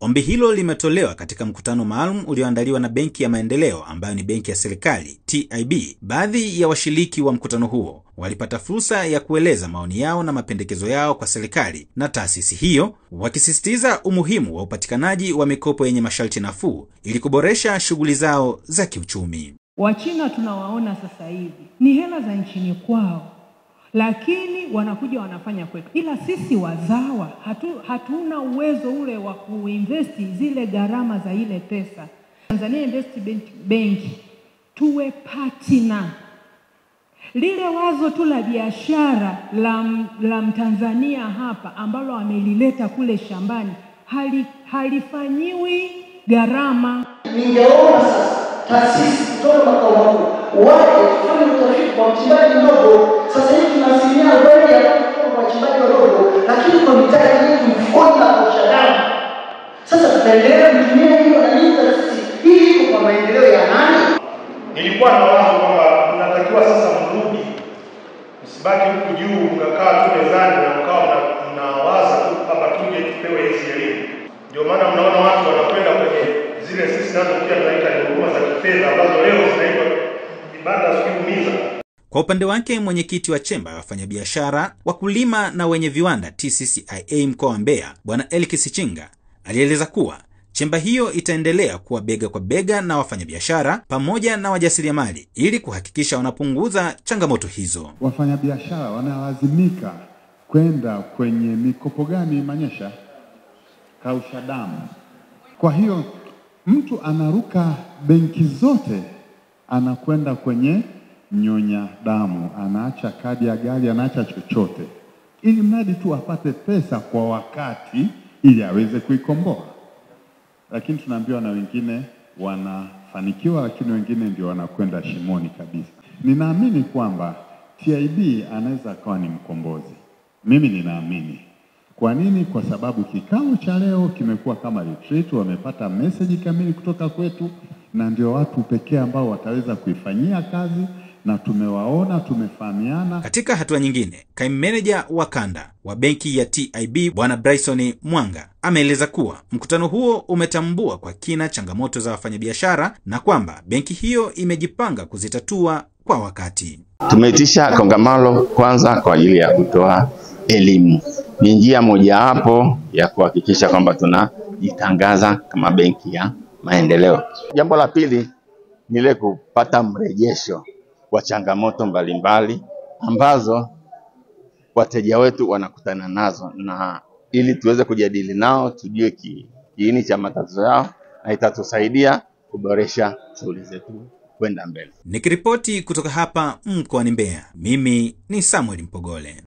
Ombi hilo limetolewa katika mkutano maalum ulioandaliwa na Benki ya Maendeleo ambayo ni benki ya serikali, TIB. Baadhi ya washiriki wa mkutano huo walipata fursa ya kueleza maoni yao na mapendekezo yao kwa serikali na taasisi hiyo, wakisisitiza umuhimu wa upatikanaji wa mikopo yenye masharti nafuu ili kuboresha shughuli zao za kiuchumi. Wachina tunawaona sasa hivi ni hela za nchini kwao, lakini wanakuja wanafanya kwetu, ila sisi wazawa hatuna uwezo ule wa kuinvesti zile gharama za ile pesa. Tanzania Investment Bank tuwe partner. Lile wazo tu la biashara la Mtanzania hapa ambalo amelileta kule shambani halifanyiwi gharama. Ningeona sasa taasisi kutoka makao makuu waje kufanya utafiti kwa mchimbaji mdogo. Sasa hivi tunasilimia zaidi ya kwa wachimbaji wadogo, lakini kwa mitaji yetu mfukoni na kwa shadamu. Sasa tutaendelea kutumia hiyo na hii taasisi hii iko kwa maendeleo ya nani? Nilikuwa na wazo kwamba tunatakiwa sasa mrudi, msibaki huku juu mkakaa tu mezani na mkao mnawaza tu kwamba tuje tupewe hizi elimu. Ndio maana mnaona watu wanakwenda kwenye zile sisi nazo pia tunaita ni huduma za kifedha ambazo leo zinaitwa vibanda sikuumiza. Kwa upande wake, mwenyekiti wa chemba ya wafanyabiashara, wakulima na wenye viwanda TCCIA mkoa wa Mbeya, Bwana Elkis Chinga, alieleza kuwa chemba hiyo itaendelea kuwa bega kwa bega na wafanyabiashara pamoja na wajasiriamali ili kuhakikisha wanapunguza changamoto hizo. Wafanyabiashara wanalazimika kwenda kwenye mikopo gani Manyesha? Kausha damu. Kwa hiyo mtu anaruka benki zote, anakwenda kwenye nyonya damu, anaacha kadi ya gari, anaacha chochote, ili mradi tu apate pesa kwa wakati ili aweze kuikomboa. Lakini tunaambiwa na wengine wanafanikiwa, lakini wengine ndio wanakwenda shimoni kabisa. Ninaamini kwamba TIB anaweza akawa ni mkombozi. Mimi ninaamini. Kwa nini? Kwa sababu kikao cha leo kimekuwa kama retreat, wamepata message kamili kutoka kwetu na ndio watu pekee ambao wataweza kuifanyia kazi, na tumewaona, tumefahamiana. Katika hatua nyingine, kaimu meneja wa kanda wa benki ya TIB Bwana Bryson Mwanga ameeleza kuwa mkutano huo umetambua kwa kina changamoto za wafanyabiashara na kwamba benki hiyo imejipanga kuzitatua kwa wakati. Tumeitisha kongamano kwanza kwa ajili ya kutoa elimu. Ni njia moja hapo ya kuhakikisha kwamba tunajitangaza kama benki ya maendeleo. Jambo la pili ni ile kupata mrejesho wa changamoto mbalimbali ambazo wateja wetu wanakutana nazo, na ili tuweze kujadili nao, tujue kiini cha matatizo yao, na itatusaidia kuboresha shughuli zetu kwenda mbele. Nikiripoti kutoka hapa mkoani Mbeya, mimi ni Samuel Mpogole.